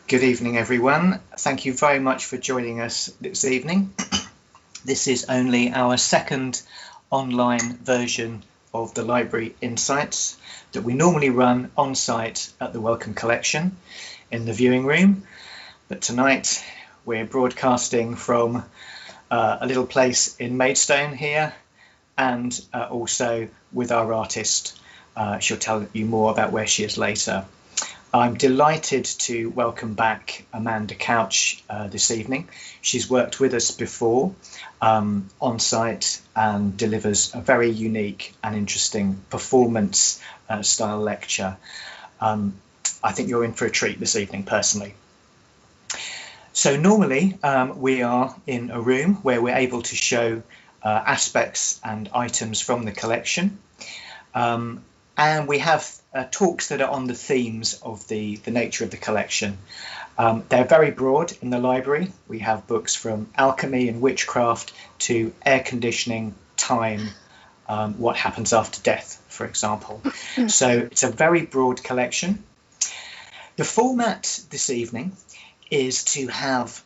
Good evening, everyone. Thank you very much for joining us this evening. This is only our second online version of the Library Insights that we normally run on site at the Wellcome Collection in the viewing room. But tonight we're broadcasting from a little place in Maidstone here, and also with our artist. She'll tell you more about where she is later. I'm delighted to welcome back Amanda Couch this evening. She's worked with us before on site and delivers a very unique and interesting performance style lecture. I think you're in for a treat this evening, personally. So normally we are in a room where we're able to show aspects and items from the collection. And we have talks that are on the themes of the nature of the collection. They're very broad in the library. We have books from alchemy and witchcraft to air conditioning, time, what happens after death, for example. So it's a very broad collection. The format this evening is to have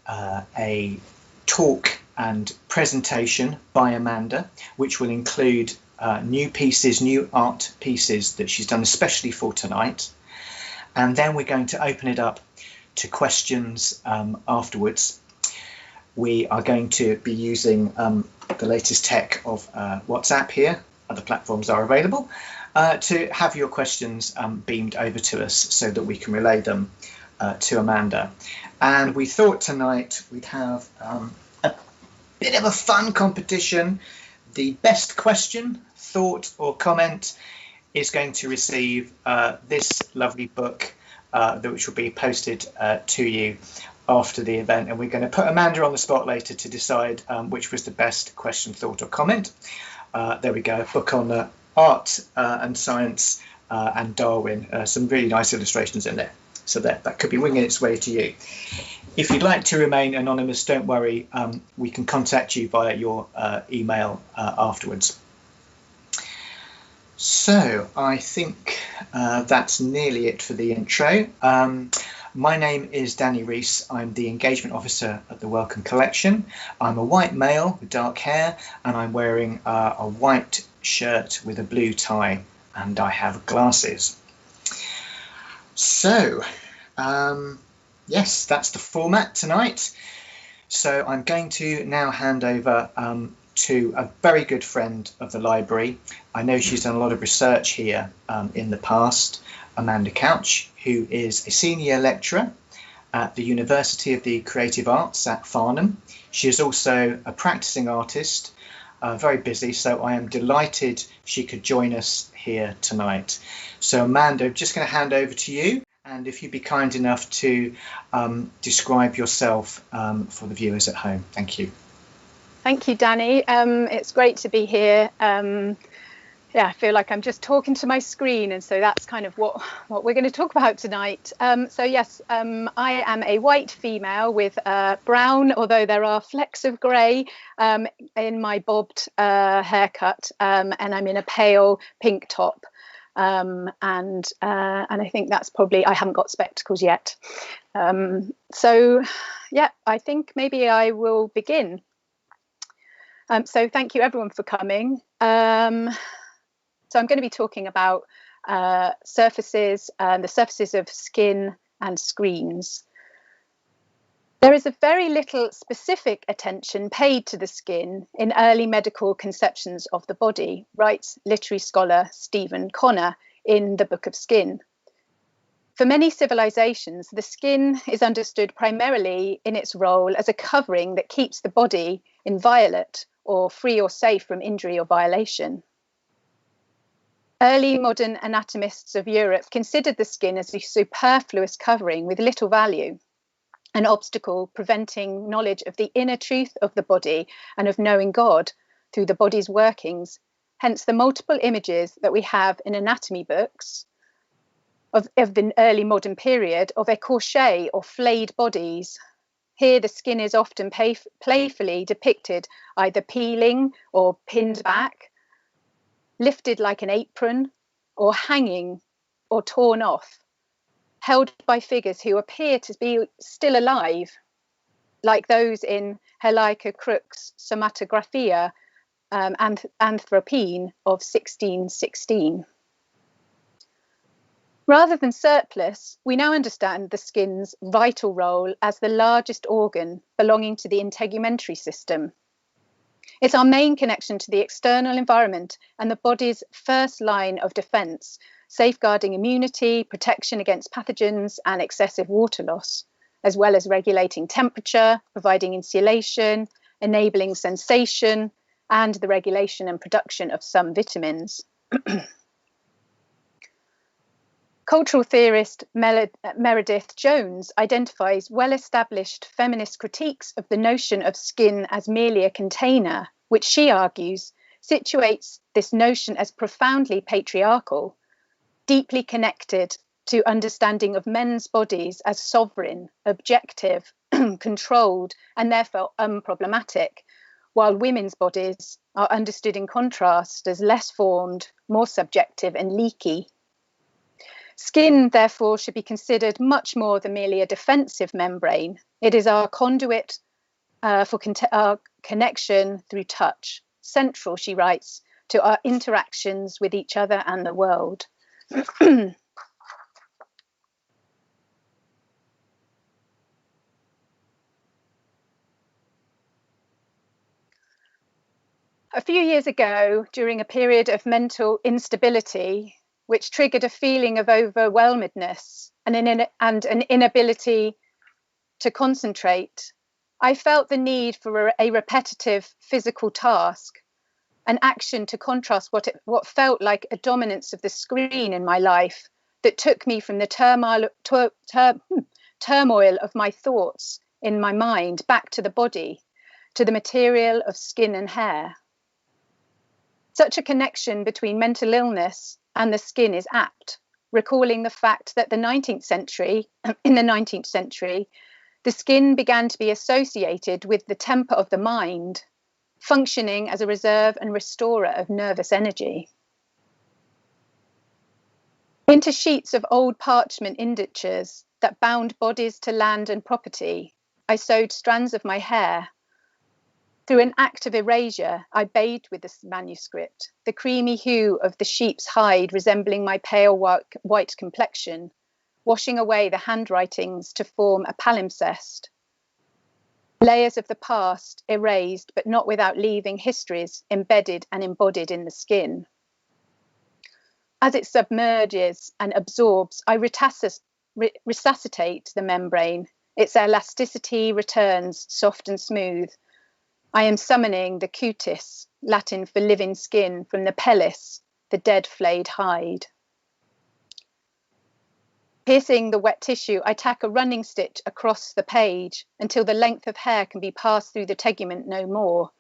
a talk and presentation by Amanda, which will include new pieces, new art pieces that she's done especially for tonight. And then we're going to open it up to questions afterwards. We are going to be using the latest tech of WhatsApp here. Other platforms are available to have your questions beamed over to us so that we can relay them to Amanda. And we thought tonight we'd have a bit of a fun competition. The best question, thought or comment is going to receive this lovely book which will be posted to you after the event, and we're going to put Amanda on the spot later to decide which was the best question, thought or comment. There we go, a book on art and science and Darwin, some really nice illustrations in there, so that could be winging its way to you. If you'd like to remain anonymous, don't worry, we can contact you via your email afterwards. So I think that's nearly it for the intro. My name is Danny Rees. I'm the engagement officer at the Wellcome Collection. I'm a white male with dark hair, and I'm wearing a white shirt with a blue tie, and I have glasses. So, yes, that's the format tonight. So I'm going to now hand over to a very good friend of the library. I know she's done a lot of research here in the past, Amanda Couch, who is a senior lecturer at the University of the Creative Arts at Farnham. She is also a practicing artist, very busy, so I am delighted she could join us here tonight. So Amanda, I'm just going to hand over to you, and if you'd be kind enough to describe yourself for the viewers at home. Thank you. Thank you, Danny. It's great to be here. Yeah, I feel like I'm just talking to my screen, and so that's kind of what we're going to talk about tonight. So yes, I am a white female with brown, although there are flecks of grey in my bobbed haircut, and I'm in a pale pink top. And I think that's probably, I haven't got spectacles yet. So yeah, I think maybe I will begin. So thank you everyone for coming. So I'm going to be talking about surfaces, the surfaces of skin and screens. There is a very little specific attention paid to the skin in early medical conceptions of the body, writes literary scholar Stephen Connor in The Book of Skin. For many civilizations, the skin is understood primarily in its role as a covering that keeps the body inviolate or free or safe from injury or violation. Early modern anatomists of Europe considered the skin as a superfluous covering with little value, an obstacle preventing knowledge of the inner truth of the body and of knowing God through the body's workings. Hence the multiple images that we have in anatomy books of the early modern period of écorchés or flayed bodies. Here the skin is often playfully depicted either peeling or pinned back, lifted like an apron, or hanging or torn off. held by figures who appear to be still alive, like those in Hellaika Crook's Somatographia and Anthropene of 1616. Rather than surplus, we now understand the skin's vital role as the largest organ belonging to the integumentary system. It's our main connection to the external environment and the body's first line of defence, safeguarding immunity, protection against pathogens and excessive water loss, as well as regulating temperature, providing insulation, enabling sensation, and the regulation and production of some vitamins. Cultural theorist Meredith Jones identifies well-established feminist critiques of the notion of skin as merely a container, which she argues situates this notion as profoundly patriarchal, deeply connected to understanding of men's bodies as sovereign, objective, controlled, and therefore unproblematic, while women's bodies are understood in contrast as less formed, more subjective and leaky. Skin, therefore, should be considered much more than merely a defensive membrane. It is our conduit for our connection through touch, central, she writes, to our interactions with each other and the world. A few years ago, during a period of mental instability, which triggered a feeling of overwhelmedness and an inability to concentrate, I felt the need for a repetitive physical task, an action to contrast what felt like a dominance of the screen in my life that took me from the turmoil of my thoughts in my mind back to the body, to the material of skin and hair. Such a connection between mental illness and the skin is apt, recalling the fact that in the 19th century, the skin began to be associated with the temper of the mind, functioning as a reserve and restorer of nervous energy. Into sheets of old parchment indentures that bound bodies to land and property, I sewed strands of my hair. Through an act of erasure, I bathed with this manuscript, the creamy hue of the sheep's hide resembling my pale white complexion, washing away the handwritings to form a palimpsest. Layers of the past erased, but not without leaving histories embedded and embodied in the skin. As it submerges and absorbs, I resuscitate the membrane. Its elasticity returns soft and smooth. I am summoning the cutis, Latin for living skin, from the pellis, the dead flayed hide. Piercing the wet tissue, I tack a running stitch across the page until the length of hair can be passed through the tegument no more.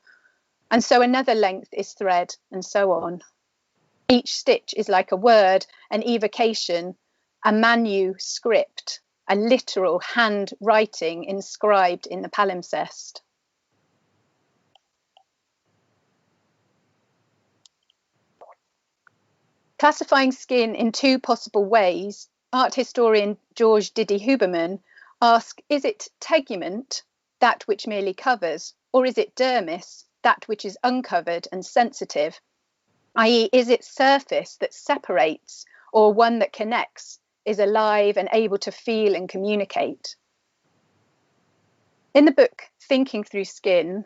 And so another length is thread, and so on. Each stitch is like a word, an evocation, a manuscript, a literal handwriting inscribed in the palimpsest. Classifying skin in two possible ways, art historian George Didi Huberman asks, is it tegument, that which merely covers, or is it dermis, that which is uncovered and sensitive, i.e. is it surface that separates, or one that connects, is alive and able to feel and communicate? In the book Thinking Through Skin,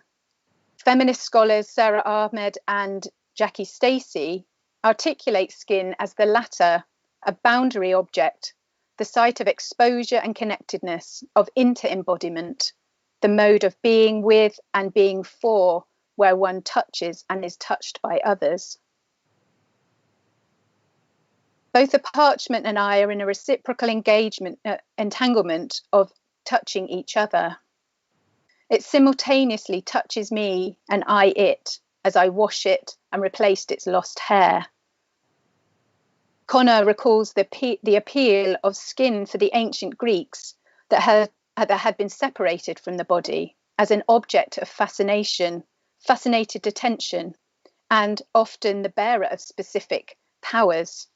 feminist scholars Sarah Ahmed and Jackie Stacey articulate skin as the latter, a boundary object, the site of exposure and connectedness, of inter-embodiment, the mode of being with and being for, where one touches and is touched by others. Both the parchment and I are in a reciprocal entanglement of touching each other. It simultaneously touches me and I it, as I wash it and replaced its lost hair. Connor recalls the appeal of skin for the ancient Greeks that had been separated from the body as an object of fascination, fascinated attention, and often the bearer of specific powers.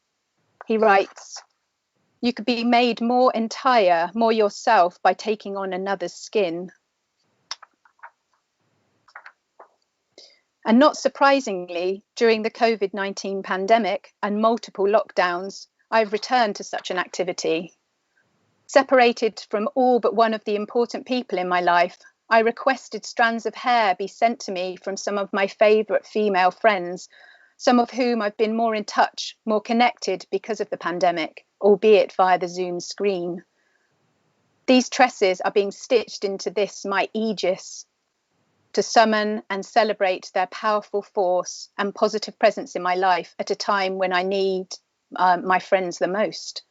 He writes, You could be made more entire, more yourself by taking on another's skin. And not surprisingly, during the COVID-19 pandemic and multiple lockdowns, I've returned to such an activity. Separated from all but one of the important people in my life, I requested strands of hair be sent to me from some of my favourite female friends, some of whom I've been more in touch, more connected because of the pandemic, albeit via the Zoom screen. These tresses are being stitched into this, my aegis, to summon and celebrate their powerful force and positive presence in my life at a time when I need my friends the most.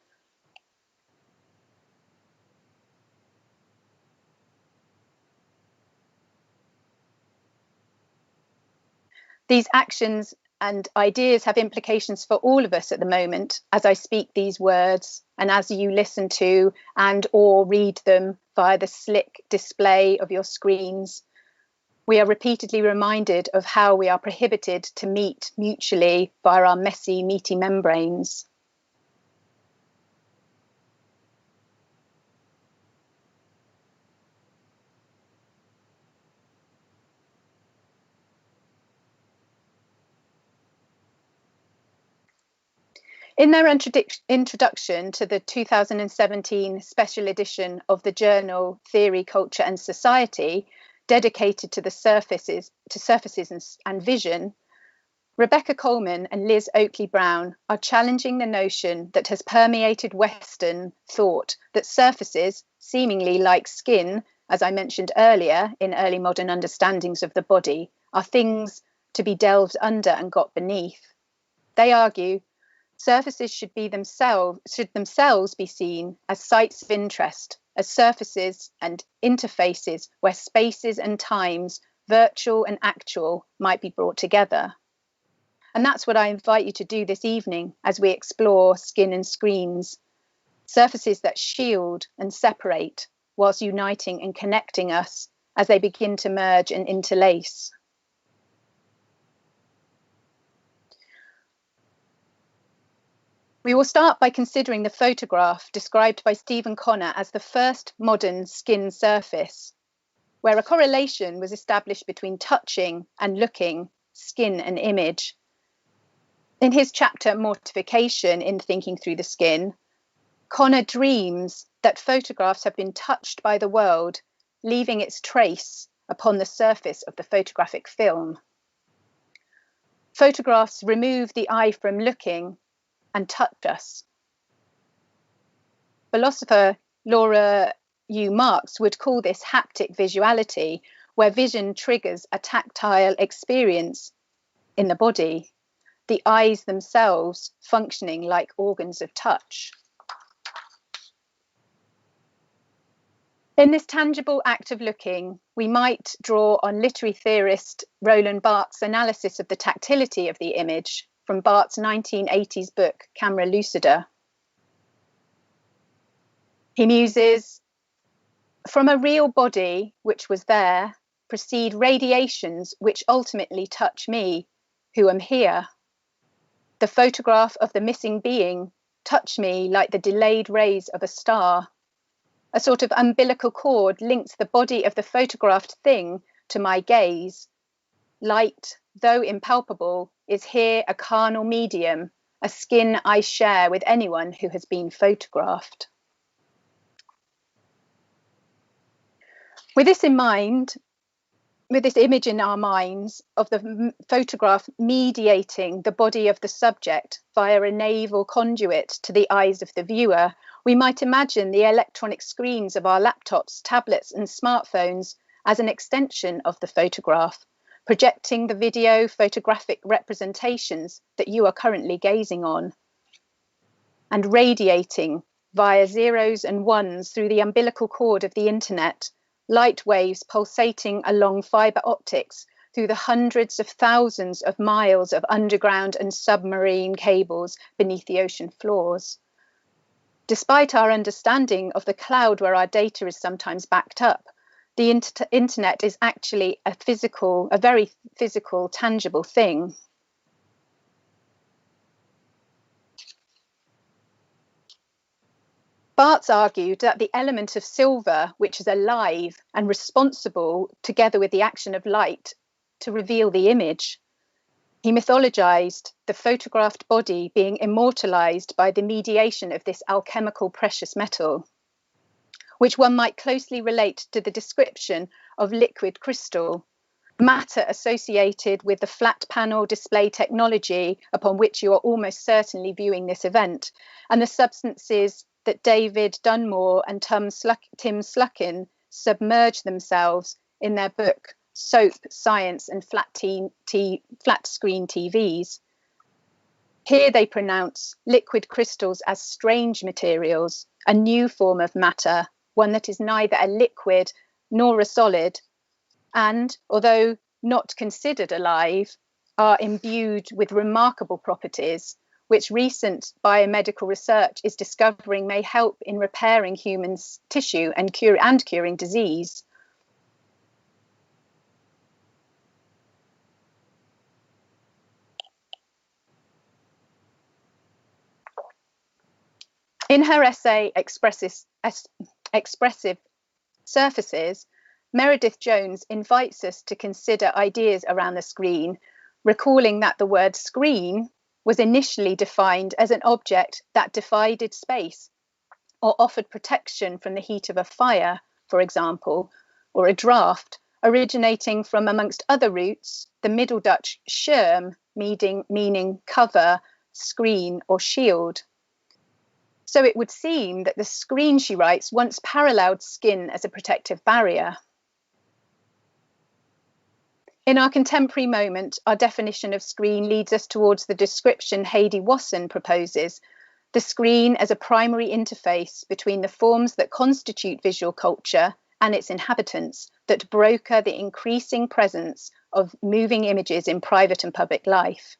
These actions and ideas have implications for all of us at the moment as I speak these words and as you listen to and or read them via the slick display of your screens. We are repeatedly reminded of how we are prohibited to meet mutually via our messy, meaty membranes. In their introduction to the 2017 special edition of the journal Theory, Culture and Society, dedicated to the surfaces and vision, Rebecca Coleman and Liz Oakley Brown are challenging the notion that has permeated Western thought that surfaces, seemingly like skin, as I mentioned earlier in early modern understandings of the body, are things to be delved under and got beneath. They argue surfaces should themselves be seen as sites of interest, as surfaces and interfaces where spaces and times, virtual and actual, might be brought together. And that's what I invite you to do this evening as we explore skin and screens, surfaces that shield and separate whilst uniting and connecting us as they begin to merge and interlace. We will start by considering the photograph described by Stephen Connor as the first modern skin surface, where a correlation was established between touching and looking, skin and image. In his chapter Mortification in Thinking Through the Skin, Connor dreams that photographs have been touched by the world, leaving its trace upon the surface of the photographic film. Photographs remove the eye from looking and touch us. Philosopher Laura U. Marx would call this haptic visuality, where vision triggers a tactile experience in the body, the eyes themselves functioning like organs of touch. In this tangible act of looking, we might draw on literary theorist Roland Barthes' analysis of the tactility of the image from Barthes' 1980s book, Camera Lucida. He muses, from a real body which was there, proceed radiations which ultimately touch me, who am here. The photograph of the missing being touched me like the delayed rays of a star. A sort of umbilical cord links the body of the photographed thing to my gaze. Light, though impalpable, is here a carnal medium, a skin I share with anyone who has been photographed. With this in mind, with this image in our minds of the photograph mediating the body of the subject via a naval conduit to the eyes of the viewer, we might imagine the electronic screens of our laptops, tablets and smartphones as an extension of the photograph, projecting the video photographic representations that you are currently gazing on, and radiating via zeros and ones through the umbilical cord of the internet, light waves pulsating along fibre optics through the hundreds of thousands of miles of underground and submarine cables beneath the ocean floors. Despite our understanding of the cloud where our data is sometimes backed up, the internet is actually a very physical, tangible thing. Barthes argued that the element of silver, which is alive and responsible together with the action of light to reveal the image, he mythologized the photographed body being immortalized by the mediation of this alchemical precious metal, which one might closely relate to the description of liquid crystal, matter associated with the flat panel display technology upon which you are almost certainly viewing this event, and the substances that David Dunmore and Tim Sluckin submerge themselves in their book Soap, Science and Flat Screen TVs. Here they pronounce liquid crystals as strange materials, a new form of matter, one that is neither a liquid nor a solid, and, although not considered alive, are imbued with remarkable properties, which recent biomedical research is discovering may help in repairing human tissue and curing disease. In her essay, Expressive Surfaces, Meredith Jones invites us to consider ideas around the screen, recalling that the word screen was initially defined as an object that divided space or offered protection from the heat of a fire, for example, or a draught, originating from, amongst other roots, the Middle Dutch scherm, meaning cover, screen, or shield. So it would seem that the screen, she writes, once paralleled skin as a protective barrier. In our contemporary moment, our definition of screen leads us towards the description Heidi Wasson proposes, the screen as a primary interface between the forms that constitute visual culture and its inhabitants, that broker the increasing presence of moving images in private and public life.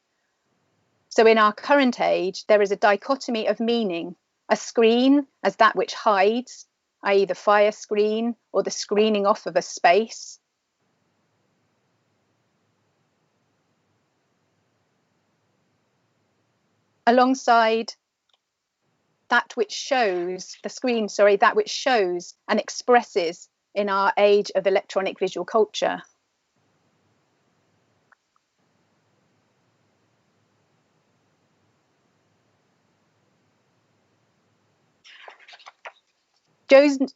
So in our current age, there is a dichotomy of meaning, a screen as that which hides, i.e. the fire screen or the screening off of a space, alongside that which shows, that which shows and expresses in our age of electronic visual culture.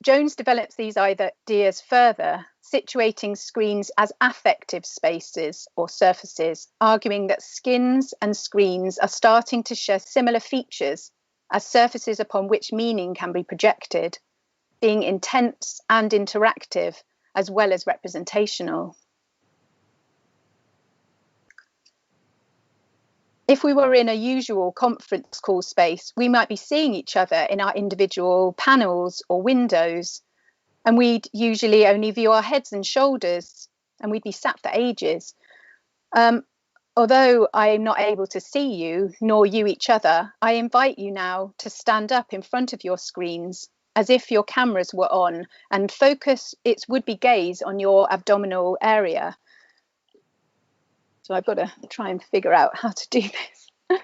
Jones develops these ideas further, situating screens as affective spaces or surfaces, arguing that skins and screens are starting to share similar features as surfaces upon which meaning can be projected, being intense and interactive as well as representational. If we were in a usual conference call space, we might be seeing each other in our individual panels or windows, and we'd usually only view our heads and shoulders, and we'd be sat for ages. Although I am not able to see you, nor you each other, I invite you now to stand up in front of your screens, as if your cameras were on, and focus its would-be gaze on your abdominal area. So I've got to try and figure out how to do this.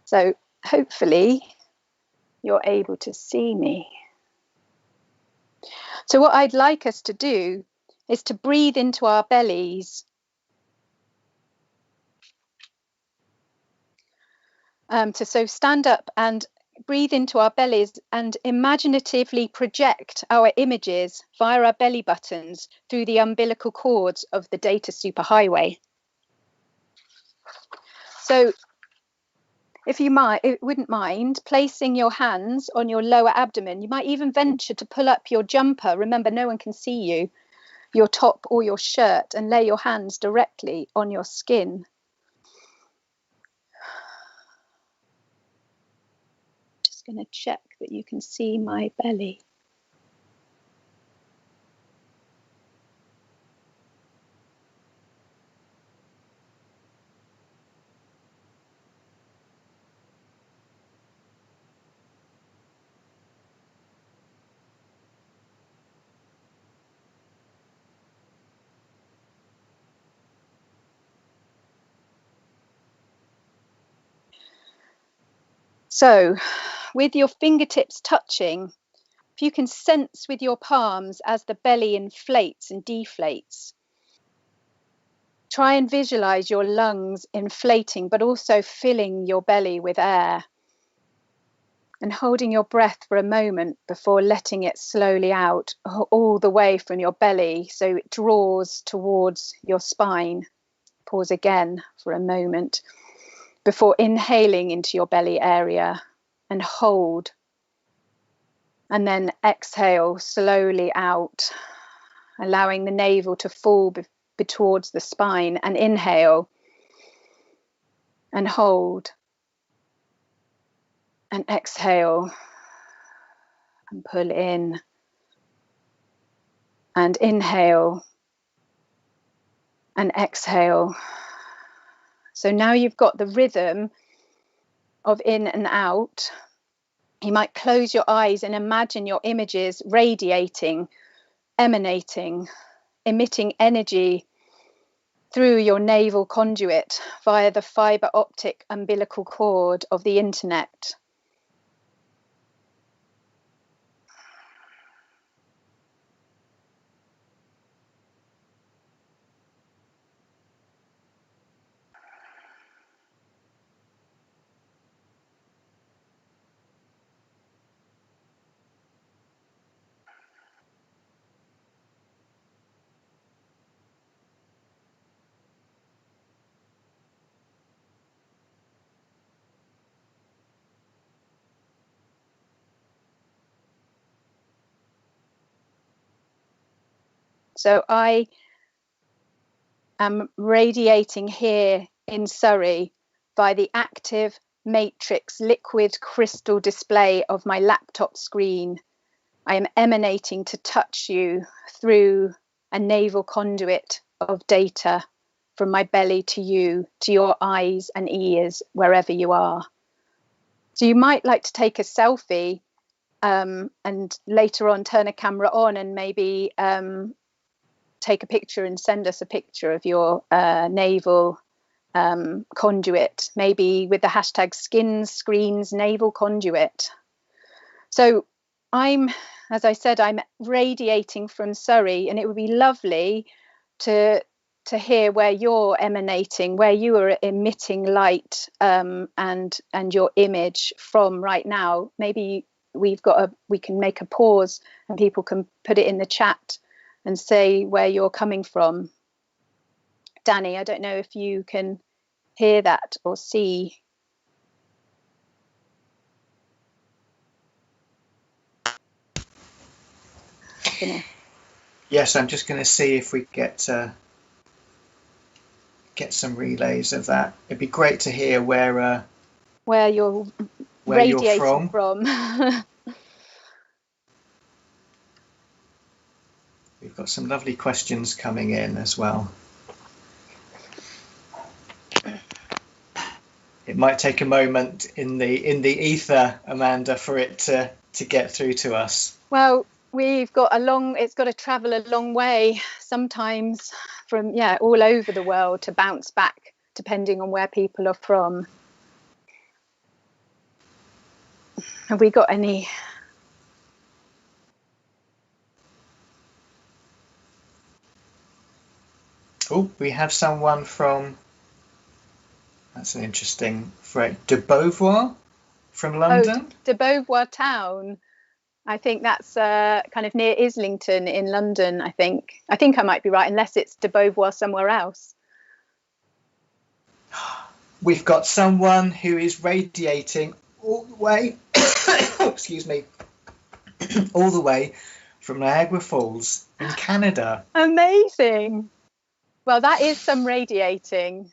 So hopefully you're able to see me. So what I'd like us to do is to breathe into our bellies. So stand up and breathe into our bellies and imaginatively project our images via our belly buttons through the umbilical cords of the data superhighway. So if you wouldn't mind placing your hands on your lower abdomen, you might even venture to pull up your jumper. Remember, no one can see you, your top or your shirt, and lay your hands directly on your skin. Going to check that you can see my belly. So with your fingertips touching, if you can sense with your palms as the belly inflates and deflates, try and visualize your lungs inflating, but also filling your belly with air, and holding your breath for a moment before letting it slowly out all the way from your belly so it draws towards your spine. Pause again for a moment before inhaling into your belly area and hold. And then exhale slowly out, allowing the navel to fall towards the spine, and inhale and hold and exhale and pull in and inhale and exhale. So now you've got the rhythm of in and out. You might close your eyes and imagine your images radiating, emanating, emitting energy through your navel conduit via the fiber optic umbilical cord of the internet. So I am radiating here in Surrey by the active matrix liquid crystal display of my laptop screen. I am emanating to touch you through a navel conduit of data from my belly to you, to your eyes and ears, wherever you are. So you might like to take a selfie and later on turn a camera on and maybe take a picture and send us a picture of your navel conduit, maybe with the hashtag skins screens navel conduit. So as I said, I'm radiating from Surrey, and it would be lovely to hear where you're emanating, where you are emitting light and your image from right now. Maybe we can make a pause and people can put it in the chat and say where you're coming from. Danny, I don't know if you can hear that or see. Yes, I'm just going to see if we get some relays of that. It'd be great to hear where you're radiating from. We've got some lovely questions coming in as well. It might take a moment in the ether, Amanda, for it to get through to us. Well, it's got to travel a long way sometimes from all over the world to bounce back, depending on where people are from. Have we got any? Oh, we have someone from, that's an interesting phrase, de Beauvoir from London. Oh, de Beauvoir town. I think that's kind of near Islington in London, I think. I think I might be right, unless it's de Beauvoir somewhere else. We've got someone who is radiating all the way, excuse me, all the way from Niagara Falls in Canada. Amazing. Well, that is some radiating.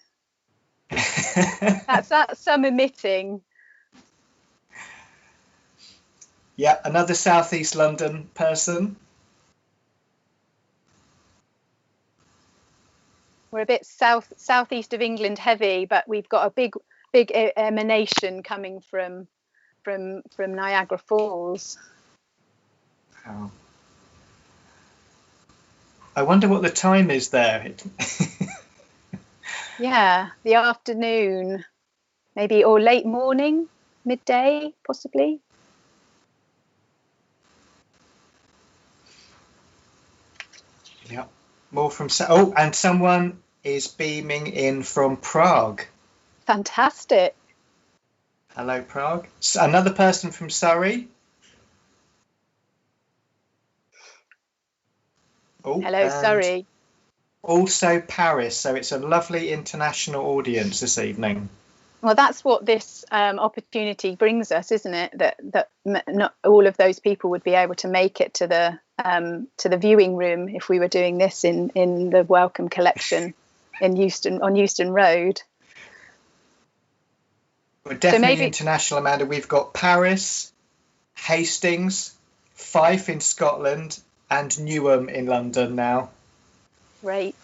That's some emitting. Yeah, another Southeast London person. We're a bit southeast of England heavy, but we've got a big emanation coming from Niagara Falls. Wow. I wonder what the time is there. Yeah, the afternoon, maybe, or late morning, midday, possibly. Yeah. More from oh, and someone is beaming in from Prague. Fantastic. Hello, Prague. Another person from Surrey. Oh, hello, Surrey. Also Paris. So it's a lovely international audience this evening. Well, that's what this opportunity brings us, isn't it? That not all of those people would be able to make it to the viewing room if we were doing this in the Wellcome Collection on Euston Road. We're definitely international, Amanda. We've got Paris, Hastings, Fife in Scotland, and Newham in London now. Great.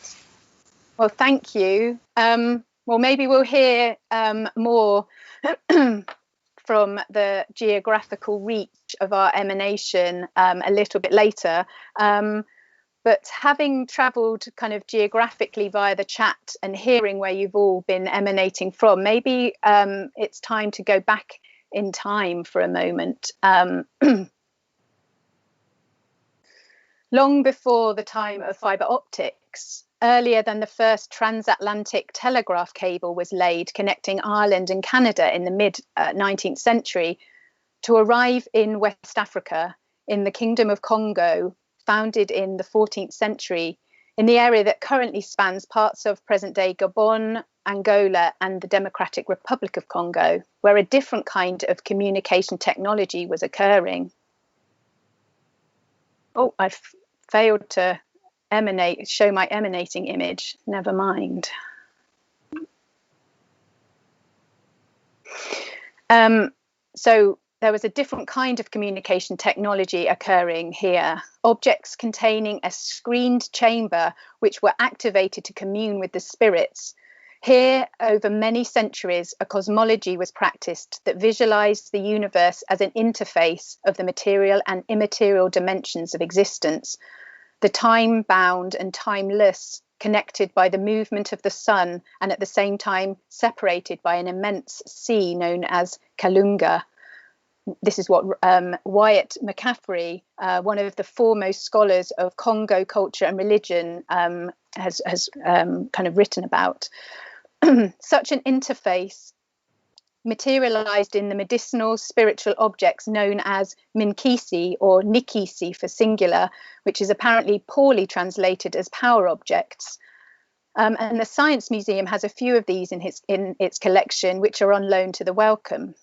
Well, thank you. Well, maybe we'll hear more from the geographical reach of our emanation a little bit later. But having travelled kind of geographically via the chat and hearing where you've all been emanating from, maybe it's time to go back in time for a moment. Long before the time of fibre optics, earlier than the first transatlantic telegraph cable was laid connecting Ireland and Canada in the mid-19th century, to arrive in West Africa, in the Kingdom of Congo, founded in the 14th century, in the area that currently spans parts of present-day Gabon, Angola, and the Democratic Republic of Congo, where a different kind of communication technology was occurring. Oh, I've failed to show my emanating image. Never mind. So there was a different kind of communication technology occurring here. Objects containing a screened chamber which were activated to commune with the spirits. Here, over many centuries, a cosmology was practiced that visualized the universe as an interface of the material and immaterial dimensions of existence, the time-bound and timeless, connected by the movement of the sun and at the same time separated by an immense sea known as Kalunga. This is what Wyatt McCaffrey, one of the foremost scholars of Congo culture and religion, has kind of written about. Such an interface materialized in the medicinal spiritual objects known as minkisi or nikisi for singular, which is apparently poorly translated as power objects. And the Science Museum has a few of these in its collection, which are on loan to the Wellcome.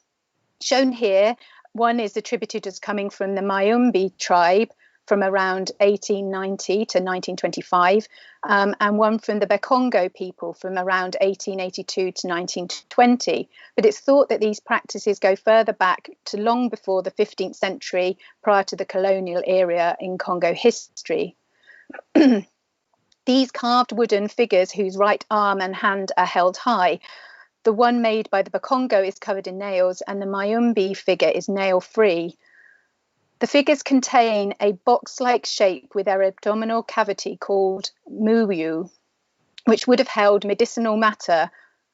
Shown here, one is attributed as coming from the Mayumbi tribe from around 1890 to 1925, and one from the Bakongo people from around 1882 to 1920. But it's thought that these practices go further back to long before the 15th century, prior to the colonial era in Congo history. These carved wooden figures whose right arm and hand are held high. The one made by the Bakongo is covered in nails, and the Mayumbi figure is nail-free. The figures contain a box-like shape with their abdominal cavity called muyu, which would have held medicinal matter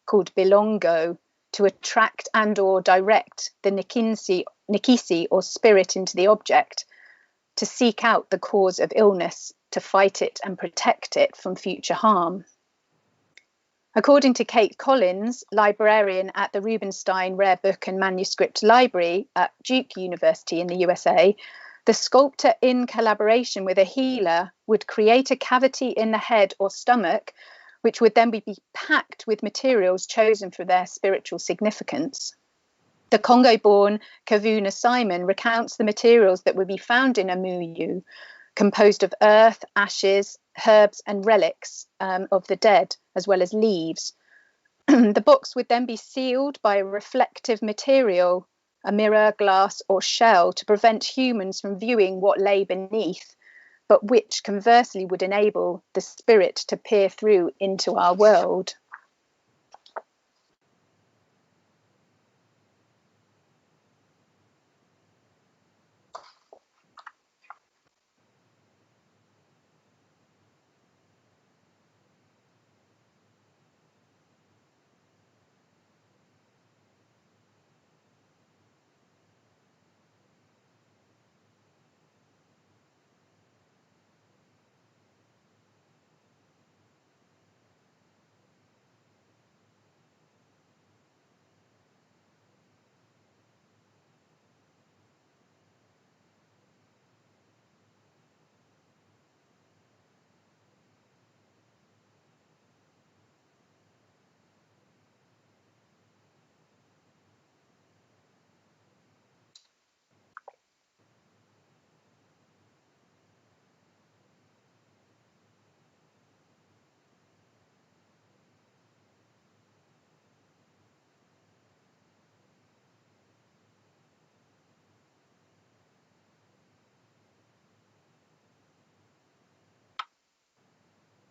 called bilongo to attract and or direct the nikisi or spirit into the object, to seek out the cause of illness, to fight it and protect it from future harm. According to Kate Collins, librarian at the Rubenstein Rare Book and Manuscript Library at Duke University in the USA, the sculptor, in collaboration with a healer, would create a cavity in the head or stomach, which would then be packed with materials chosen for their spiritual significance. The Congo-born Kavuna Simon recounts the materials that would be found in a muyu, composed of earth, ashes, herbs and relics of the dead, as well as leaves. The box would then be sealed by a reflective material, a mirror, glass or shell, to prevent humans from viewing what lay beneath, but which conversely would enable the spirit to peer through into our world.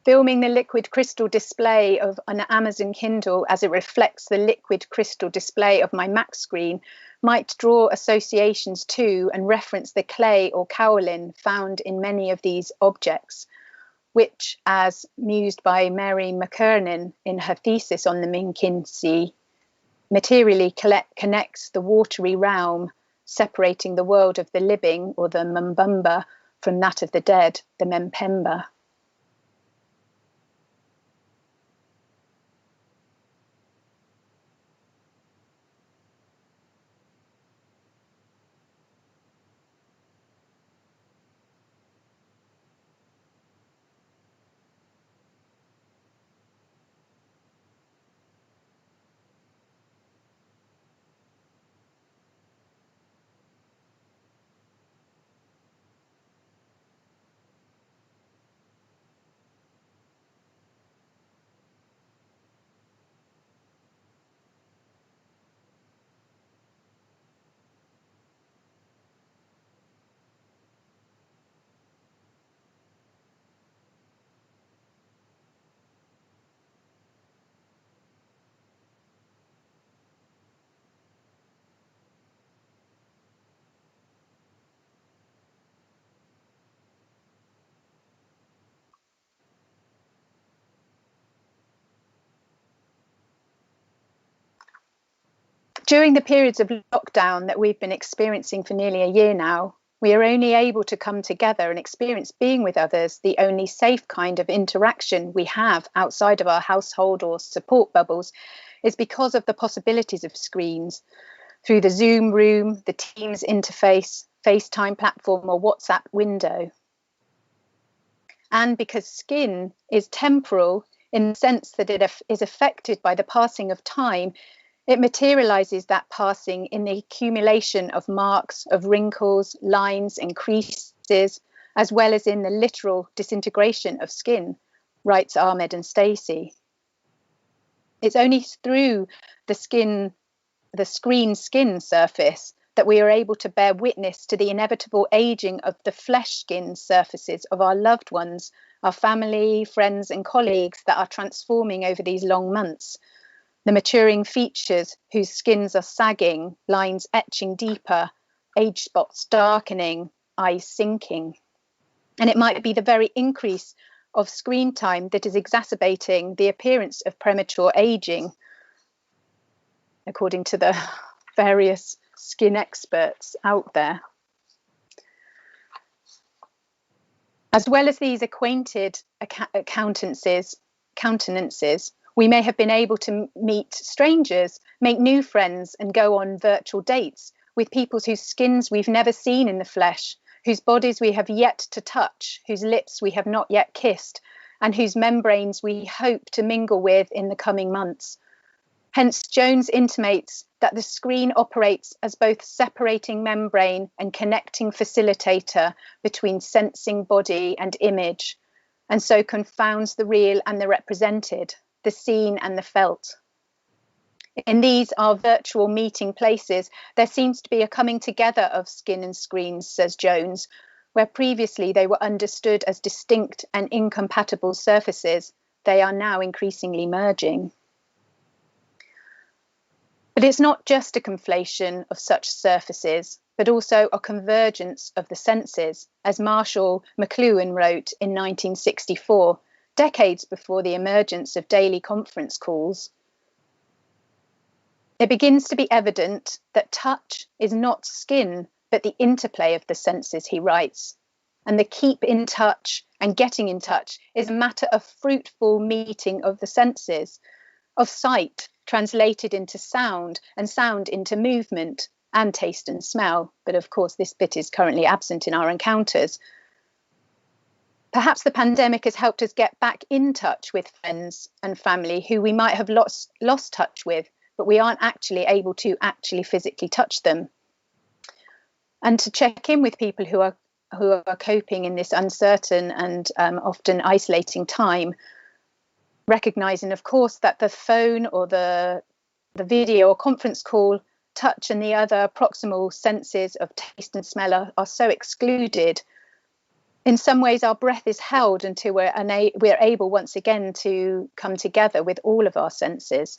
Filming the liquid crystal display of an Amazon Kindle as it reflects the liquid crystal display of my Mac screen might draw associations to and reference the clay or kaolin found in many of these objects, which, as mused by Mary McKernan in her thesis on the Minkin Sea, materially connects the watery realm, separating the world of the living, or the Mbumba, from that of the dead, the Mempemba. During the periods of lockdown that we've been experiencing for nearly a year now, we are only able to come together and experience being with others, the only safe kind of interaction we have outside of our household or support bubbles, is because of the possibilities of screens. Through the Zoom room, the Teams interface, FaceTime platform, or WhatsApp window. And because skin is temporal in the sense that it is affected by the passing of time, it materializes that passing in the accumulation of marks, of wrinkles, lines, and creases, as well as in the literal disintegration of skin, writes Ahmed and Stacey. It's only through the screen skin surface that we are able to bear witness to the inevitable aging of the flesh skin surfaces of our loved ones, our family, friends, and colleagues that are transforming over these long months. The maturing features whose skins are sagging, lines etching deeper, age spots darkening, eyes sinking. And it might be the very increase of screen time that is exacerbating the appearance of premature aging, according to the various skin experts out there. As well as these acquainted countenances, we may have been able to meet strangers, make new friends, and go on virtual dates with people whose skins we've never seen in the flesh, whose bodies we have yet to touch, whose lips we have not yet kissed, and whose membranes we hope to mingle with in the coming months. Hence, Jones intimates that the screen operates as both separating membrane and connecting facilitator between sensing body and image, and so confounds the real and the represented, the seen and the felt. In these, our virtual meeting places, there seems to be a coming together of skin and screens, says Jones, where previously they were understood as distinct and incompatible surfaces, they are now increasingly merging. But it's not just a conflation of such surfaces, but also a convergence of the senses, as Marshall McLuhan wrote in 1964, decades before the emergence of daily conference calls. It begins to be evident that touch is not skin, but the interplay of the senses, he writes. And the keep in touch and getting in touch is a matter of fruitful meeting of the senses, of sight translated into sound, and sound into movement, and taste and smell. But of course, this bit is currently absent in our encounters. Perhaps the pandemic has helped us get back in touch with friends and family who we might have lost touch with, but we aren't actually able to physically touch them. And to check in with people who are coping in this uncertain and often isolating time, recognizing, of course, that the phone or the video or conference call, touch and the other proximal senses of taste and smell are so excluded. In some ways, our breath is held until we're able once again to come together with all of our senses.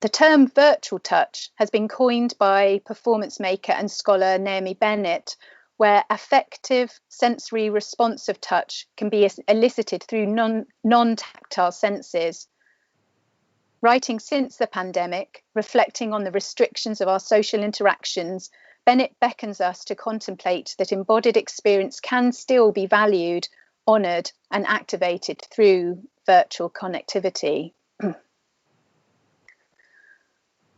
The term virtual touch has been coined by performance maker and scholar Naomi Bennett, where affective sensory responsive touch can be elicited through non-tactile senses. Writing since the pandemic, reflecting on the restrictions of our social interactions, Bennett beckons us to contemplate that embodied experience can still be valued, honoured and activated through virtual connectivity.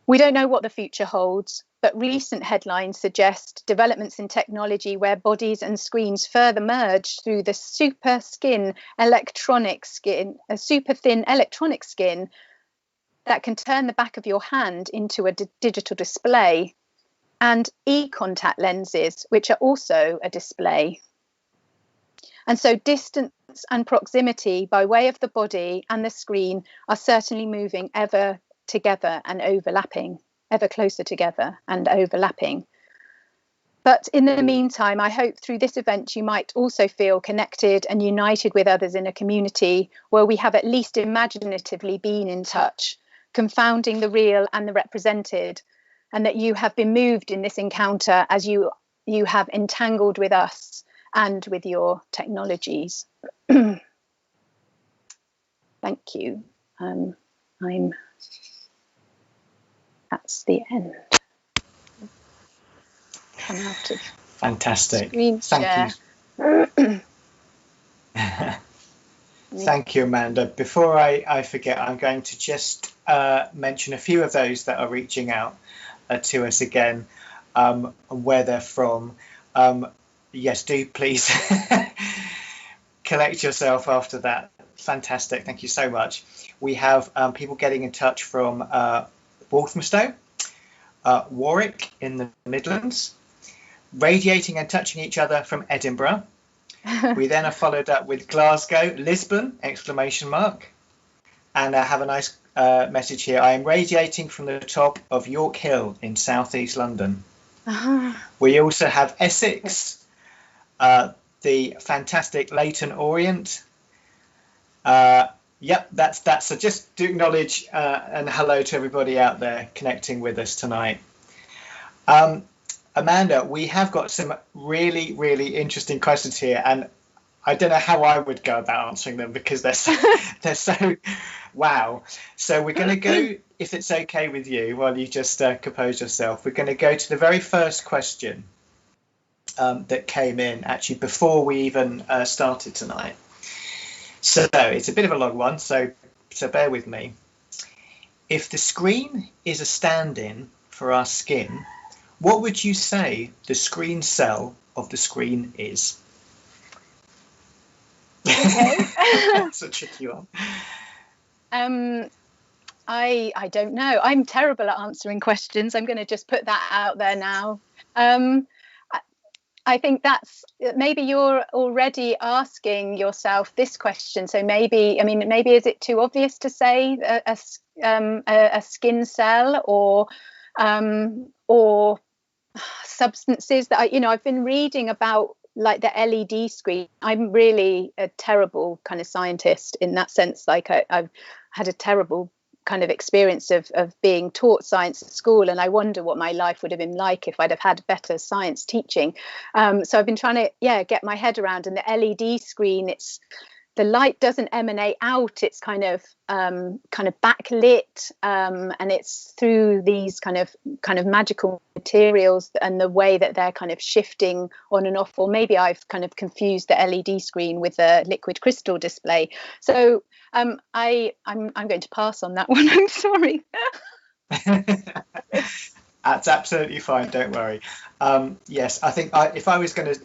We don't know what the future holds, but recent headlines suggest developments in technology where bodies and screens further merge through the super thin electronic skin that can turn the back of your hand into a digital display, and e-contact lenses, which are also a display. And so distance and proximity by way of the body and the screen are certainly moving ever together and overlapping, ever closer together and overlapping. But in the meantime, I hope through this event you might also feel connected and united with others in a community where we have at least imaginatively been in touch, confounding the real and the represented, and that you have been moved in this encounter as you have entangled with us and with your technologies. Thank you. That's the end. Come out of fantastic. Screen share. Thank you. Thank you, Amanda. Before I forget, I'm going to just mention a few of those that are reaching out to us again, and where they're from. Yes, do please collect yourself after that. Fantastic. Thank you so much. We have people getting in touch from Walthamstow, Warwick in the Midlands, radiating and touching each other from Edinburgh. We then are followed up with Glasgow, Lisbon, ! And I have a nice message here. I am radiating from the top of York Hill in southeast London. We also have Essex, the fantastic Leyton Orient. Yep, that's so just to acknowledge and hello to everybody out there connecting with us tonight. Amanda, we have got some really, really interesting questions here, and I don't know how I would go about answering them because they're so wow. So we're going to go, if it's okay with you, while you just compose yourself, we're going to go to the very first question that came in actually before we even started tonight. So it's a bit of a long one, so bear with me. If the screen is a stand-in for our skin, what would you say the screen cell of the screen is? Okay. That's a tricky one. I don't know. I'm terrible at answering questions. I'm going to just put that out there now. I think that's maybe you're already asking yourself this question. So maybe is it too obvious to say a skin cell or substances that I've been reading about, like the LED screen. I'm really a terrible kind of scientist in that sense. Like I've had a terrible kind of experience of being taught science at school, and I wonder what my life would have been like if I'd have had better science teaching. So I've been trying to get my head around. And the LED screen, the light doesn't emanate out, it's kind of backlit, and it's through these kind of magical materials and the way that they're kind of shifting on and off. Or maybe I've kind of confused the LED screen with a liquid crystal display. So I'm going to pass on that one. I'm sorry. That's absolutely fine, don't worry. Yes, I think if I was going to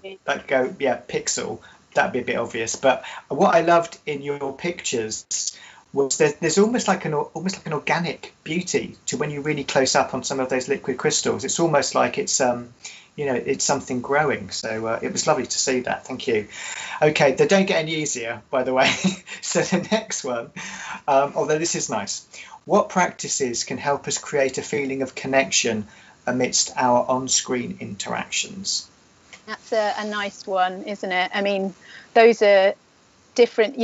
go pixel, that'd be a bit obvious. But what I loved in your pictures was there's almost like an organic beauty to when you're really close up on some of those liquid crystals. It's almost like it's it's something growing. So it was lovely to see that. Thank you. Okay, they don't get any easier, by the way. So the next one, although this is nice. What practices can help us create a feeling of connection amidst our on-screen interactions? That's a nice one, isn't it? I mean, those are different,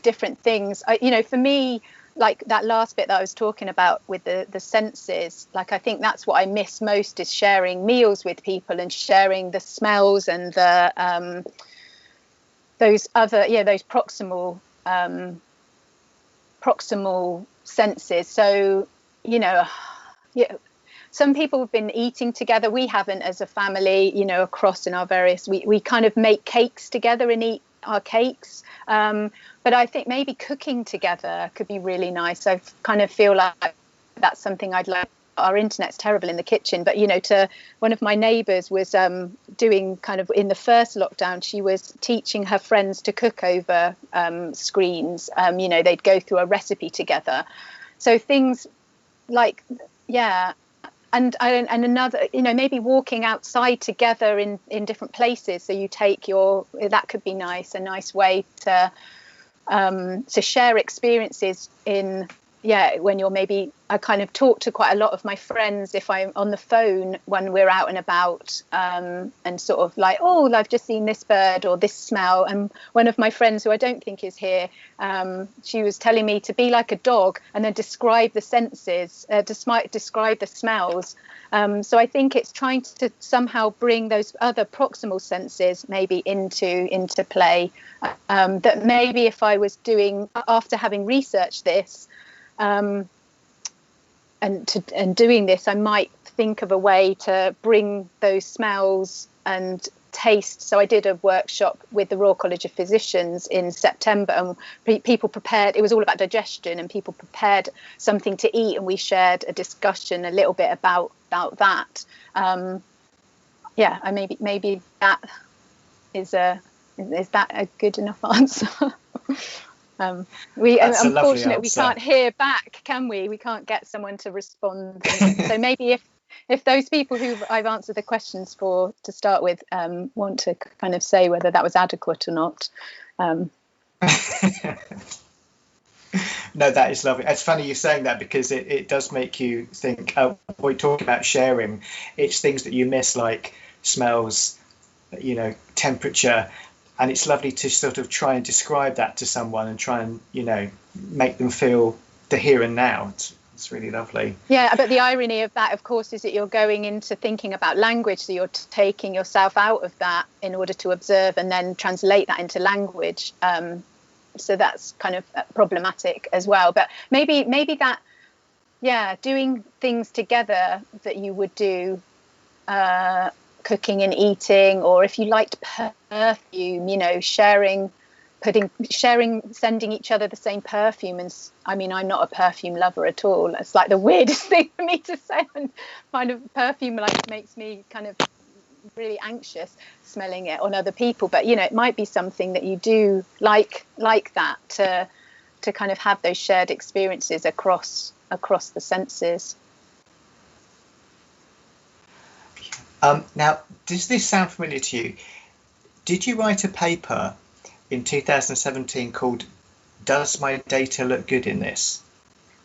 different things. For me, like that last bit that I was talking about with the senses, like I think that's what I miss most, is sharing meals with people and sharing the smells and the those proximal senses. So, some people have been eating together. We haven't as a family, across in our various, we kind of make cakes together and eat our cakes. But I think maybe cooking together could be really nice. I kind of feel like that's something I'd like. Our internet's terrible in the kitchen, but to one of my neighbours was doing kind of, in the first lockdown, she was teaching her friends to cook over screens. They'd go through a recipe together. So things like, yeah. And another, maybe walking outside together in different places. So you take that could be nice, a nice way to share experiences when you're maybe, I kind of talk to quite a lot of my friends if I'm on the phone when we're out and about, and sort of like, oh, I've just seen this bird or this smell. And one of my friends, who I don't think is here, she was telling me to be like a dog and then describe the senses, describe the smells. So I think it's trying to somehow bring those other proximal senses maybe into play. That maybe if I was doing, after having researched this, and doing this, I might think of a way to bring those smells and taste. So I did a workshop with the Royal College of Physicians in September, and people prepared, it was all about digestion, and people prepared something to eat, and we shared a discussion a little bit about that. Maybe that is that a good enough answer? Unfortunately we can't hear back, can we? We can't get someone to respond. So maybe if those people who I've answered the questions for to start with want to kind of say whether that was adequate or not. No, that is lovely. It's funny you saying that, because it does make you think, when we talk about sharing, it's things that you miss, like smells, temperature. And it's lovely to sort of try and describe that to someone and try and, make them feel the here and now. It's really lovely. Yeah, but the irony of that, of course, is that you're going into thinking about language. So you're taking yourself out of that in order to observe and then translate that into language. So that's kind of problematic as well. But maybe that, doing things together that you would do, cooking and eating, or if you liked perfume, sending each other the same perfume. And I mean, I'm not a perfume lover at all. It's like the weirdest thing for me to say, and kind of perfume like makes me kind of really anxious smelling it on other people. But it might be something that you do like that, to kind of have those shared experiences across the senses. Now, does this sound familiar to you? Did you write a paper in 2017 called "Does My Data Look Good in This"?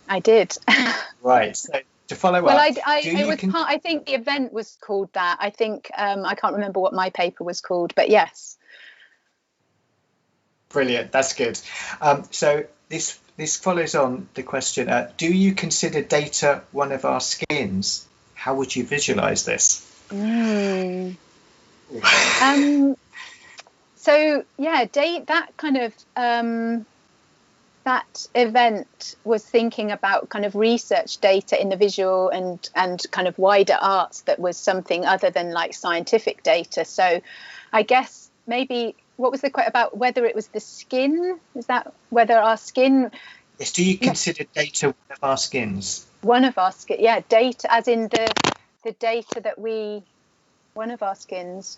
I did. Right. So to follow well, up, I think the event was called that. I think I can't remember what my paper was called, but yes. Brilliant. That's good. So this follows on the question: do you consider data one of our skins? How would you visualize this? So that kind of that event was thinking about kind of research data in the visual and kind of wider arts that was something other than like scientific data. So I guess maybe what was the question about whether it was the skin? Is that whether our skin? Yes. Do you consider data one of our skins? One of our skin, yeah, data as in the data that one of our skins.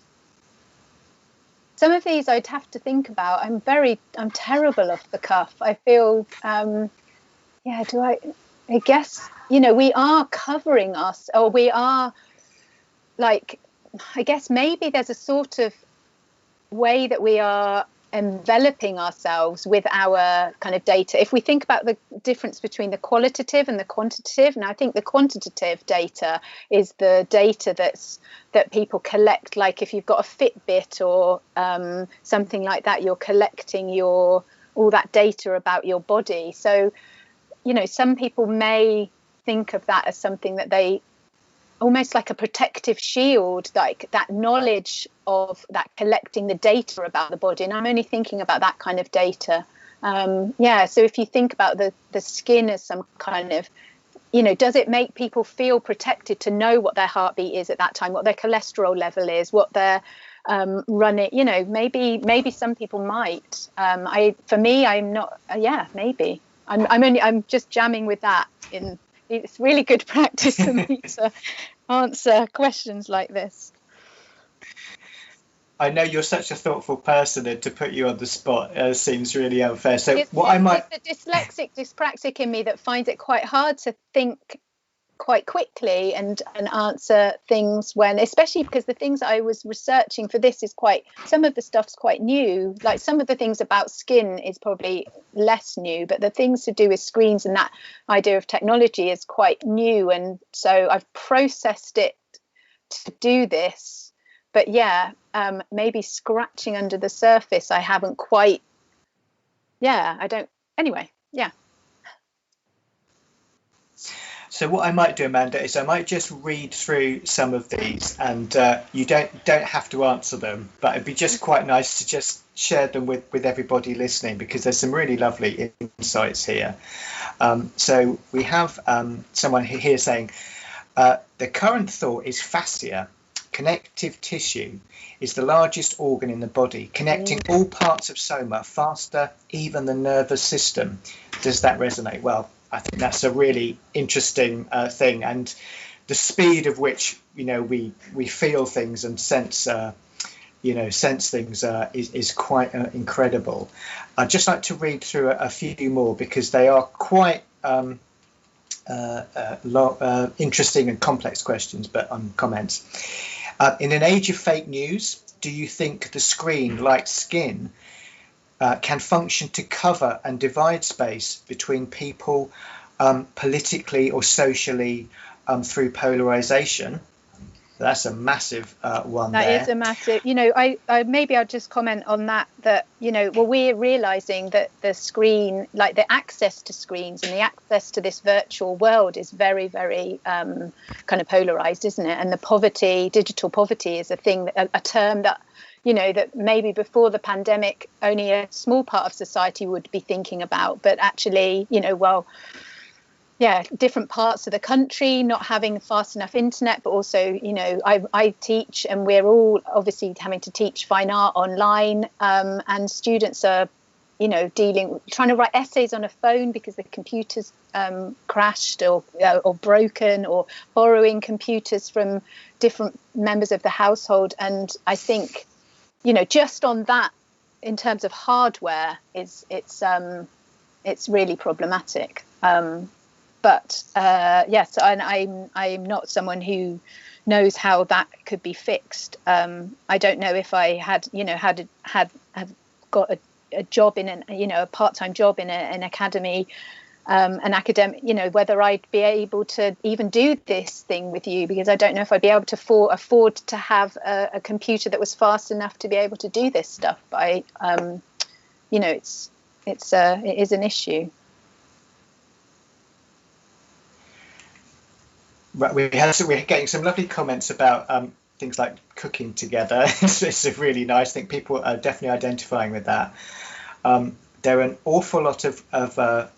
Some of these I'd have to think about. I'm terrible off the cuff. I feel, I guess, we are covering us, or we are like, I guess maybe there's a sort of way that we are enveloping ourselves with our kind of data. If we think about the difference between the qualitative and the quantitative, and I think the quantitative data is the data that people collect, like if you've got a Fitbit or something like that, you're collecting all that data about your body. So, you know, some people may think of that as something that they almost like a protective shield, like that knowledge of that, collecting the data about the body. And I'm only thinking about that kind of data. So if you think about the skin as some kind of, you know, does it make people feel protected to know what their heartbeat is at that time, what their cholesterol level is, what their running, you know, maybe some people might. For me, I'm not. Maybe I'm just jamming with that. It's really good practice for me to answer questions like this. I know you're such a thoughtful person, and to put you on the spot seems really unfair. So it's the dyslexic, dyspraxic in me that finds it quite hard to think quite quickly and answer things when, especially because the things I was researching for this is some of the stuff's quite new. Like some of the things about skin is probably less new, but the things to do with screens and that idea of technology is quite new. And so I've processed it to do this, but maybe scratching under the surface, I haven't quite, So what I might do, Amanda, is I might just read through some of these, and you don't have to answer them, but it'd be just quite nice to just share them with everybody listening, because there's some really lovely insights here. So we have someone here saying, the current thought is fascia. Connective tissue is the largest organ in the body, connecting all parts of soma faster, even the nervous system. Does that resonate? Well, I think that's a really interesting thing, and the speed of which, you know, we feel things and sense things is quite incredible. I'd just like to read through a few more, because they are quite interesting and complex questions, but comments. In an age of fake news, do you think the screen, like skin, can function to cover and divide space between people politically or socially through polarization? That's a massive one. That is a massive, you know, I maybe I'll just comment on that, you know, well, we're realizing that the screen, like the access to screens and the access to this virtual world is very, very kind of polarized, isn't it? And the digital poverty is a term that, you know, that maybe before the pandemic only a small part of society would be thinking about, but actually, you know, different parts of the country not having fast enough internet, but also, you know, I teach, and we're all obviously having to teach fine art online, and students are, you know, trying to write essays on a phone because the computer's crashed or broken, or borrowing computers from different members of the household. And I think, you know, just on that, in terms of hardware, it's really problematic. But yes, and I'm not someone who knows how that could be fixed. I don't know if I had, you know, had got a job in a part-time job in an academy, an academic, you know, whether I'd be able to even do this thing with you, because I don't know if I'd be able to afford to have a computer that was fast enough to be able to do this stuff. But you know, it is an issue. Right, we're getting some lovely comments about things like cooking together. It's really nice. I think people are definitely identifying with that. There are an awful lot of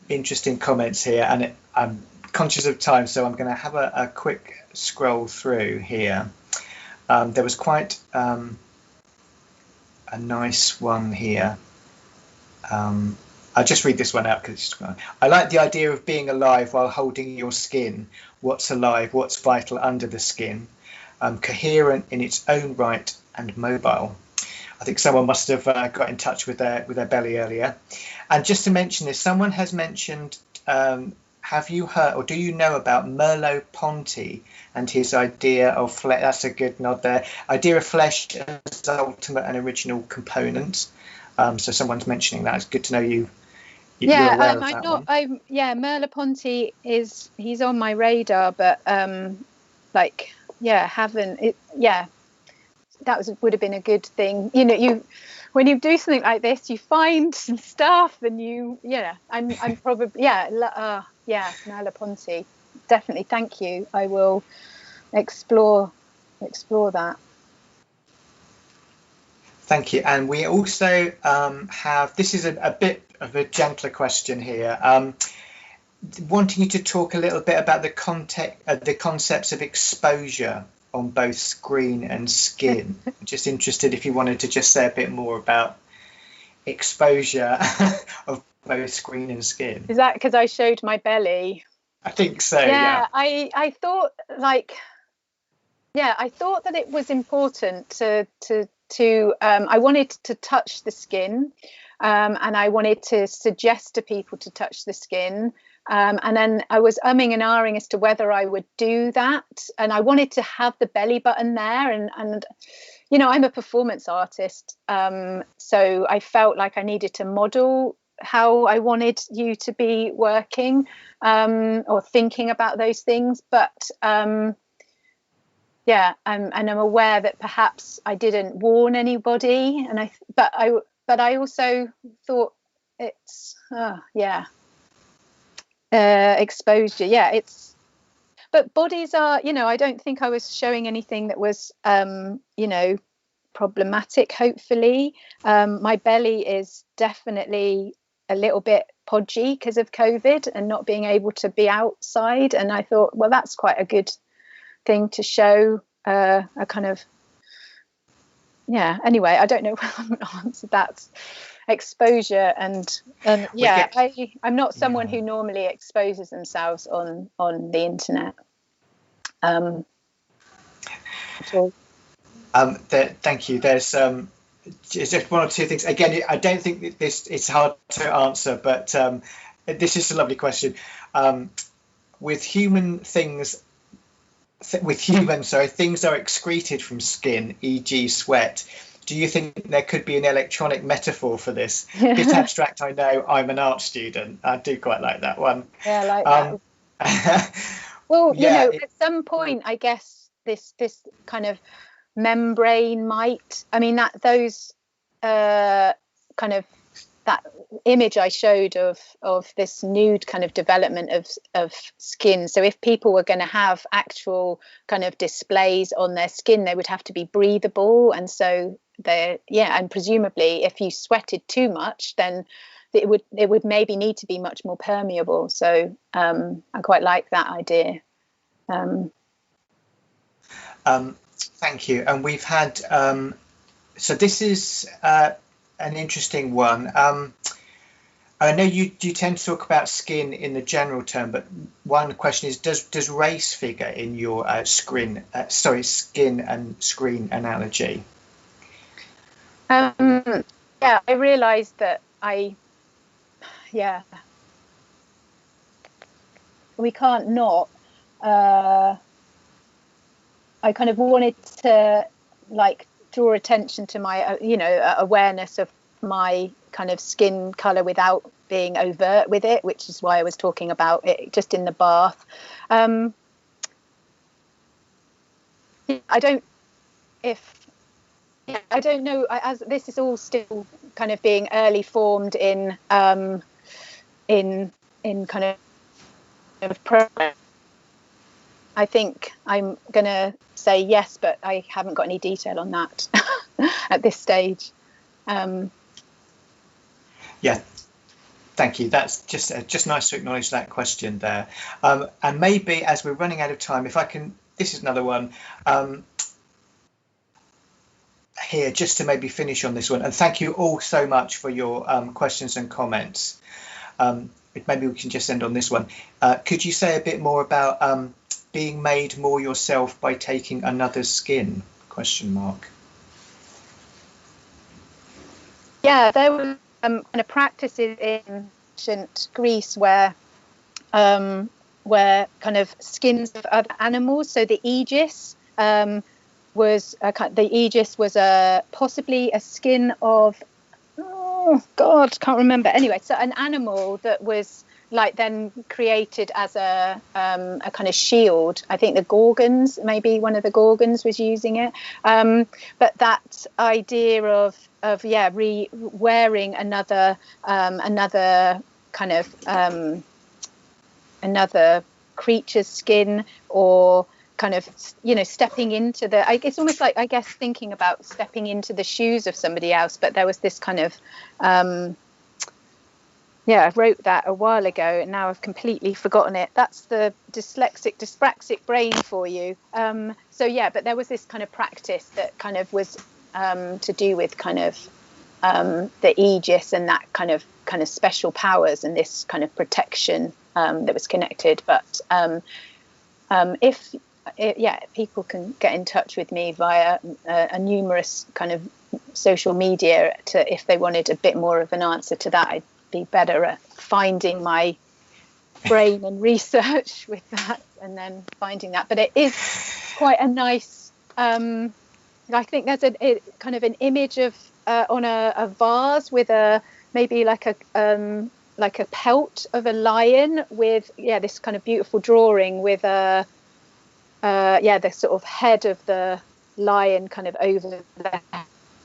interesting comments here, and I'm conscious of time, so I'm going to have a quick scroll through here. There was quite a nice one here. I'll just read this one out because I like the idea of being alive while holding your skin. What's alive? What's vital under the skin? Coherent in its own right and mobile. I think someone must have got in touch with their belly earlier. And just to mention this, someone has mentioned, have you heard or do you know about Merleau-Ponty and his idea of flesh? That's a good nod there. Idea of flesh as ultimate and original component. So someone's mentioning that. It's good to know you're aware of that one. Merleau-Ponty he's on my radar, but would have been a good thing. When you do something like this, you find some stuff, and I'm probably Merleau-Ponty, definitely. Thank you. I will explore that. Thank you. And we also have, this is a bit of a gentler question here, wanting you to talk a little bit about the concepts of exposure on both screen and skin. Just interested if you wanted to just say a bit more about exposure of both screen and skin. Is that because I showed my belly? I think so. Yeah. I thought that it was important to I wanted to touch the skin, and I wanted to suggest to people to touch the skin. And then I was umming and ahhing as to whether I would do that. And I wanted to have the belly button there. And I'm a performance artist. So I felt like I needed to model how I wanted you to be working, or thinking about those things. But I'm aware that perhaps I didn't warn anybody. But I also thought it's exposure. But bodies are, I don't think I was showing anything that was problematic. Hopefully my belly is definitely a little bit podgy because of COVID and not being able to be outside, and I thought, well, that's quite a good thing to show, a kind of anyway, I don't know whether I'm going to answer that. Exposure and I'm not someone who normally exposes themselves on the internet. Thank you. There's just one or two things. Again, I don't think that it's hard to answer, but this is a lovely question. With things are excreted from skin, e.g. sweat. Do you think there could be an electronic metaphor for this? Bit abstract, I know. I'm an art student. I do quite like that one. Yeah, I like that. Well, at some point, I guess this kind of membrane might. I mean, those kind of that image I showed of this nude kind of development of skin. So if people were going to have actual kind of displays on their skin, they would have to be breathable, and so and presumably if you sweated too much, then it would maybe need to be much more permeable. So I quite like that idea. Thank you. And we've had so this is an interesting one. I know you tend to talk about skin in the general term, but one question is, does race figure in your skin and screen analogy? I realised that we can't not. I kind of wanted to draw attention to my awareness of my kind of skin colour without being overt with it, which is why I was talking about it just in the bath. I don't know, as this is all still kind of being early formed in kind of progress. I think I'm going to say yes, but I haven't got any detail on that at this stage. Thank you. That's just nice to acknowledge that question there. And maybe as we're running out of time, if I can, this is another one here, just to maybe finish on this one. And thank you all so much for your questions and comments. Maybe we can just end on this one. Could you say a bit more about being made more yourself by taking another's skin? ? Yeah, there were kind of practices in ancient Greece where kind of skins of other animals. So the aegis was possibly a skin of oh God, can't remember. Anyway, so an animal that was like then created as a kind of shield. I think the Gorgons, maybe one of the Gorgons was using it. But that idea of wearing another kind of another creature's skin, or kind of, you know, stepping into it's almost like, I guess, thinking about stepping into the shoes of somebody else. But there was this kind of I wrote that a while ago and now I've completely forgotten it. That's the dyspraxic brain for you. But there was this kind of practice that kind of was to do with kind of the aegis and that kind of special powers and this kind of protection that was connected. But if people can get in touch with me via a numerous kind of social media if they wanted a bit more of an answer to that, I'd be better at finding my brain and research with that and then finding that. But it is quite a nice I think there's a kind of an image of on a vase with maybe like a pelt of a lion with this kind of beautiful drawing with the sort of head of the lion kind of over the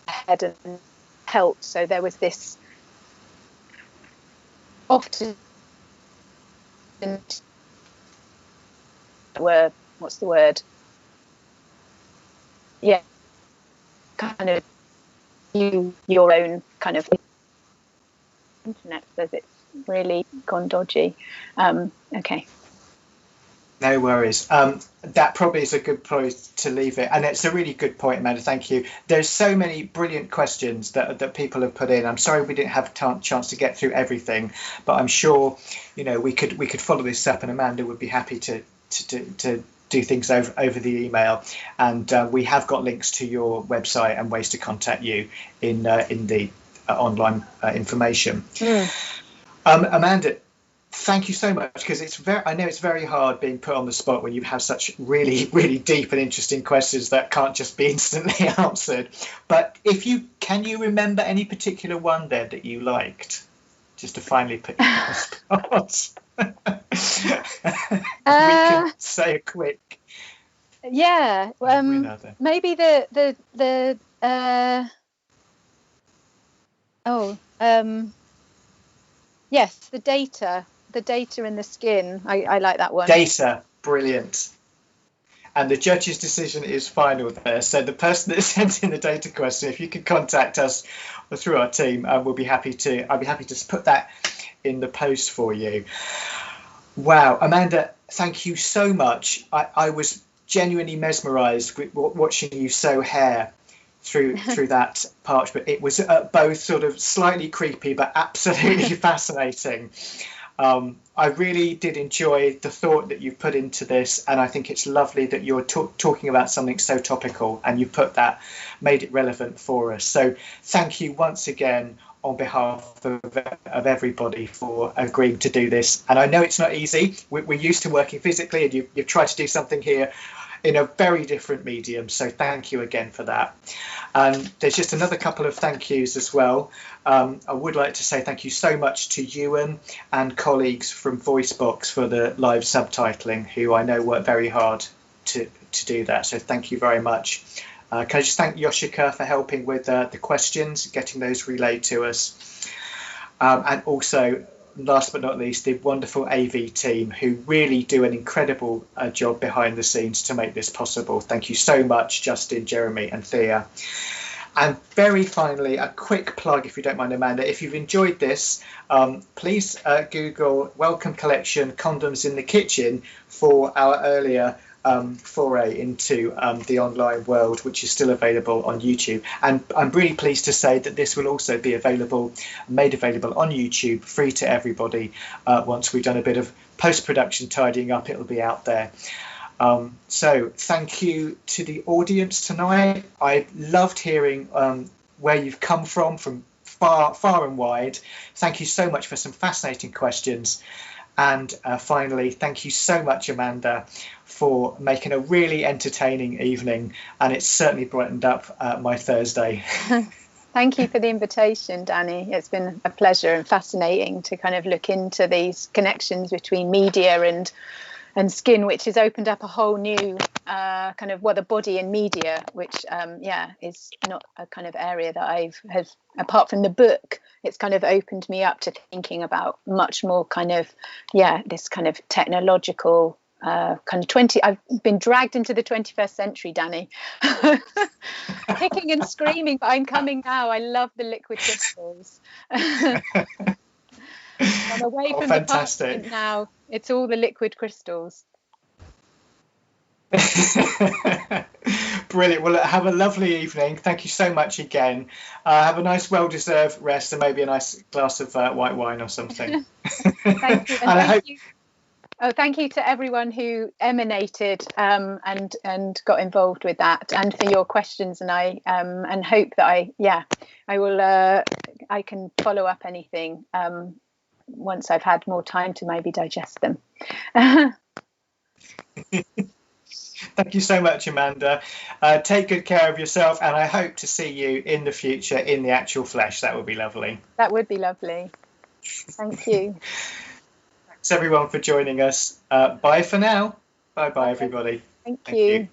head and pelt. So there was this often what's the word? Yeah, kind of your own kind of internet says it's really gone dodgy. Okay. No worries. That probably is a good place to leave it. And it's a really good point, Amanda. Thank you. There's so many brilliant questions that people have put in. I'm sorry we didn't have a chance to get through everything, but I'm sure, you know, we could follow this up, and Amanda would be happy to do things over the email. And we have got links to your website and ways to contact you in the online information. Amanda, thank you so much, because I know it's very hard being put on the spot when you have such really, really deep and interesting questions that can't just be instantly answered. But can you remember any particular one there that you liked, just to finally put you on the spot? We can say a quick. Yeah, maybe yes, the data in the skin. I like that one. Data, brilliant. And the judge's decision is final there. So the person that sent in the data question, if you could contact us or through our team, I'd be happy to put that in the post for you. Wow, Amanda, thank you so much. I was genuinely mesmerised with watching you sew hair through that parchment. It was both sort of slightly creepy but absolutely fascinating. I really did enjoy the thought that you've put into this, and I think it's lovely that you're talking about something so topical and you made it relevant for us. So thank you once again on behalf of everybody for agreeing to do this. And I know it's not easy. We're used to working physically, and you've tried to do something here in a very different medium. So thank you again for that. There's just another couple of thank yous as well. I would like to say thank you so much to Euan and colleagues from VoiceBox for the live subtitling, who I know work very hard to do that. So thank you very much. Can I just thank Yoshika for helping with the questions, getting those relayed to us. And also, last but not least, the wonderful AV team, who really do an incredible job behind the scenes to make this possible. Thank you so much, Justin, Jeremy and Thea. And very finally, a quick plug, if you don't mind, Amanda. If you've enjoyed this, please Google Welcome Collection Condoms in the Kitchen for our earlier foray into the online world, which is still available on YouTube. And I'm really pleased to say that this will also be made available on YouTube, free to everybody. Once we've done a bit of post-production tidying up, it'll be out there. So thank you to the audience tonight. I loved hearing where you've come from far and wide. Thank you so much for some fascinating questions. And finally, thank you so much, Amanda, for making a really entertaining evening. And it's certainly brightened up my Thursday. Thank you for the invitation, Danny. It's been a pleasure and fascinating to kind of look into these connections between media and skin, which has opened up a whole new kind of, well, the body and media, which is not a kind of area that apart from the book, it's kind of opened me up to thinking about much more kind of this kind of technological I've been dragged into the 21st century, Danny. Kicking and screaming, but I'm coming now. I love the liquid crystals. I'm away from fantastic. the past now. It's all the liquid crystals. Brilliant. Well, have a lovely evening. Thank you so much again. Have a nice, well-deserved rest, and maybe a nice glass of white wine or something. Thank you. And thank you. Oh, thank you to everyone who emanated and got involved with that, and for your questions. And I and hope that I can follow up anything once I've had more time to maybe digest them. Thank you so much, Amanda. Take good care of yourself, and I hope to see you in the future in the actual flesh. That would be lovely. That would be lovely. Thank you. Thanks everyone for joining us. Bye for now. Bye everybody. Thank you.